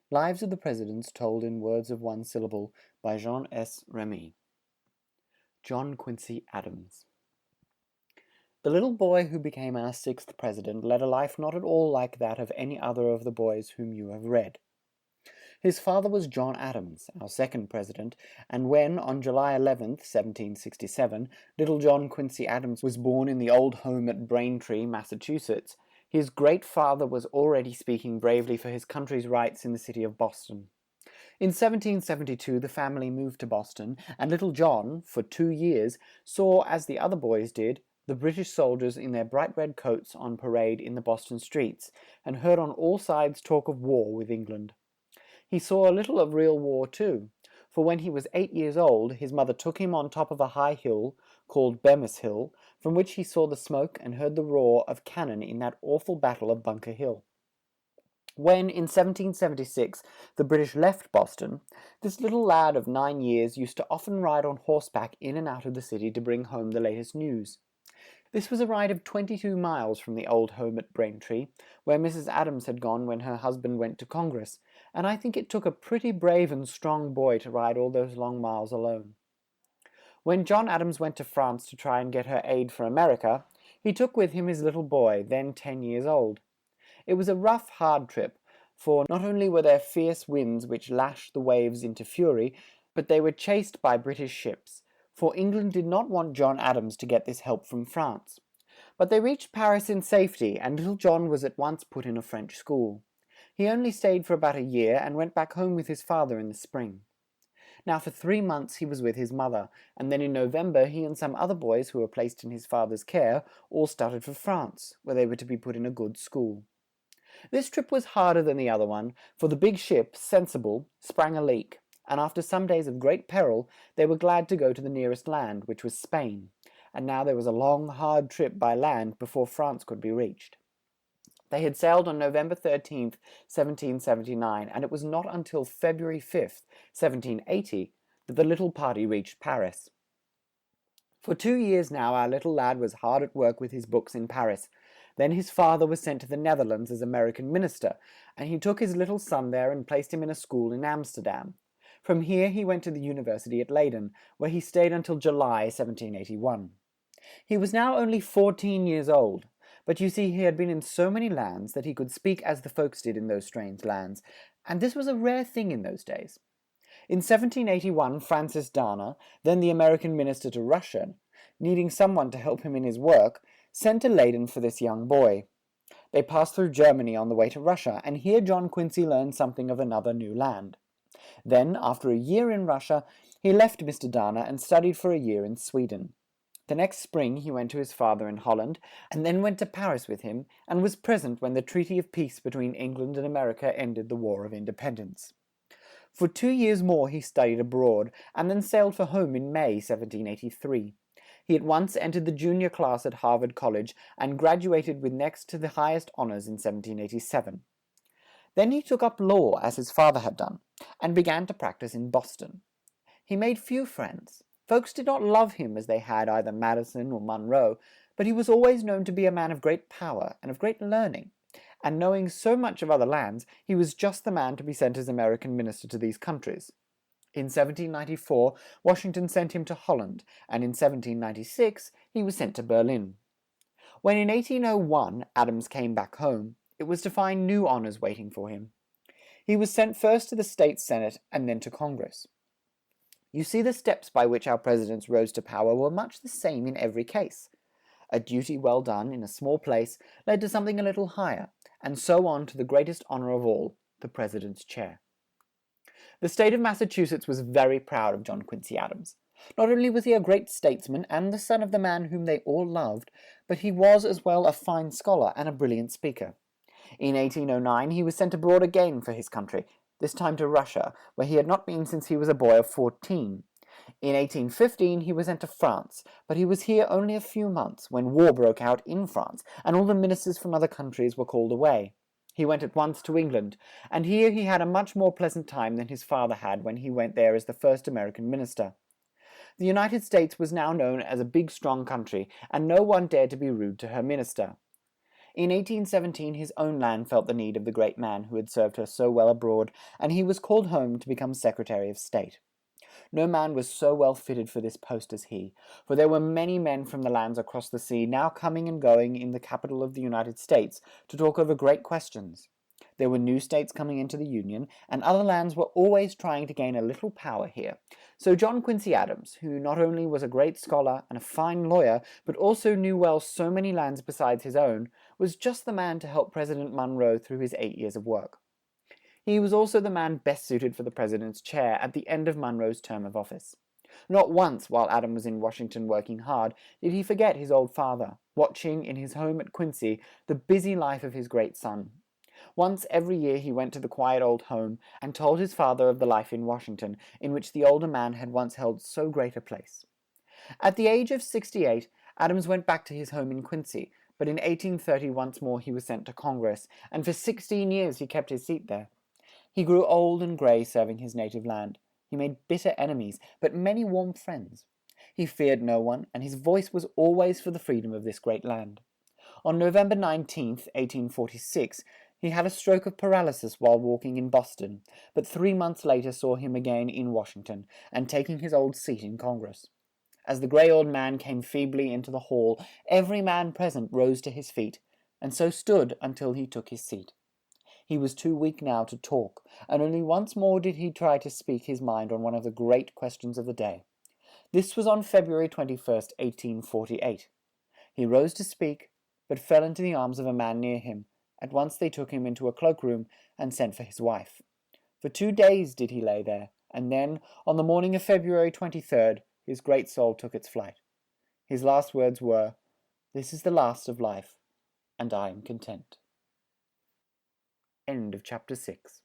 Lives of the Presidents Told in Words of One Syllable by Jean S. Remy. John Quincy Adams. The little boy who became our sixth president led a life not at all like that of any other of the boys whom you have read. His father was John Adams, our second president, and when, on July 11th, 1767, little John Quincy Adams was born in the old home at Braintree, Massachusetts, his great father was already speaking bravely for his country's rights in the city of Boston. In 1772 the family moved to Boston, and little John, for 2 years, saw, as the other boys did, the British soldiers in their bright red coats on parade in the Boston streets, and heard on all sides talk of war with England. He saw a little of real war too, for when he was 8 years old his mother took him on top of a high hill, called Bemis Hill, from which he saw the smoke and heard the roar of cannon in that awful battle of Bunker Hill. When, in 1776, the British left Boston, this little lad of 9 years used to often ride on horseback in and out of the city to bring home the latest news. This was a ride of 22 miles from the old home at Braintree, where Mrs. Adams had gone when her husband went to Congress, and I think it took a pretty brave and strong boy to ride all those long miles alone. When John Adams went to France to try and get her aid for America, he took with him his little boy, then 10 years old. It was a rough, hard trip, for not only were there fierce winds which lashed the waves into fury, but they were chased by British ships, for England did not want John Adams to get this help from France. But they reached Paris in safety, and little John was at once put in a French school. He only stayed for about a year, and went back home with his father in the spring. Now for 3 months he was with his mother, and then in November he and some other boys who were placed in his father's care all started for France, where they were to be put in a good school. This trip was harder than the other one, for the big ship, Sensible, sprang a leak, and after some days of great peril they were glad to go to the nearest land, which was Spain, and now there was a long, hard trip by land before France could be reached. They had sailed on November 13th, 1779, and it was not until February 5th, 1780, that the little party reached Paris. For 2 years now our little lad was hard at work with his books in Paris. Then his father was sent to the Netherlands as American minister, and he took his little son there and placed him in a school in Amsterdam. From here he went to the university at Leyden, where he stayed until July 1781. He was now only 14 years old, but you see he had been in so many lands that he could speak as the folks did in those strange lands, and this was a rare thing in those days. In 1781 Francis Dana, then the American minister to Russia, needing someone to help him in his work, sent to Leyden for this young boy. They passed through Germany on the way to Russia, and here John Quincy learned something of another new land. Then, after a year in Russia, he left Mr. Dana and studied for a year in Sweden. The next spring he went to his father in Holland, and then went to Paris with him, and was present when the treaty of peace between England and America ended the War of Independence. For 2 years more he studied abroad, and then sailed for home in May 1783. He at once entered the junior class at Harvard College, and graduated with next to the highest honors in 1787. Then he took up law, as his father had done, and began to practice in Boston. He made few friends. Folks did not love him as they had either Madison or Monroe, but he was always known to be a man of great power and of great learning, and knowing so much of other lands, he was just the man to be sent as American minister to these countries. In 1794, Washington sent him to Holland, and in 1796 he was sent to Berlin. When in 1801 Adams came back home, it was to find new honors waiting for him. He was sent first to the State Senate and then to Congress. You see, the steps by which our presidents rose to power were much the same in every case. A duty well done in a small place led to something a little higher, and so on to the greatest honor of all, the president's chair. The state of Massachusetts was very proud of John Quincy Adams. Not only was he a great statesman and the son of the man whom they all loved, but he was as well a fine scholar and a brilliant speaker. In 1809 he was sent abroad again for his country, this time to Russia, where he had not been since he was a boy of 14. In 1815 he was sent to France, but he was here only a few months, when war broke out in France, and all the ministers from other countries were called away. He went at once to England, and here he had a much more pleasant time than his father had when he went there as the first American minister. The United States was now known as a big strong country, and no one dared to be rude to her minister. In 1817 his own land felt the need of the great man who had served her so well abroad, and he was called home to become Secretary of State. No man was so well fitted for this post as he, for there were many men from the lands across the sea now coming and going in the capital of the United States to talk over great questions. There were new states coming into the Union, and other lands were always trying to gain a little power here. So John Quincy Adams, who not only was a great scholar and a fine lawyer, but also knew well so many lands besides his own, was just the man to help President Monroe through his 8 years of work. He was also the man best suited for the president's chair at the end of Monroe's term of office. Not once, while Adams was in Washington working hard, did he forget his old father, watching in his home at Quincy the busy life of his great son. Once every year he went to the quiet old home and told his father of the life in Washington, in which the older man had once held so great a place. At the age of 68, Adams went back to his home in Quincy, but in 1830 once more he was sent to Congress, and for 16 years he kept his seat there. He grew old and grey serving his native land. He made bitter enemies, but many warm friends. He feared no one, and his voice was always for the freedom of this great land. On November 19th, 1846, he had a stroke of paralysis while walking in Boston, but 3 months later saw him again in Washington, and taking his old seat in Congress. As the grey old man came feebly into the hall, every man present rose to his feet, and so stood until he took his seat. He was too weak now to talk, and only once more did he try to speak his mind on one of the great questions of the day. This was on February 21st, 1848. He rose to speak, but fell into the arms of a man near him. At once they took him into a cloakroom and sent for his wife. For 2 days did he lay there, and then, on the morning of February 23rd, his great soul took its flight. His last words were, "This is the last of life, and I am content." End of chapter 6.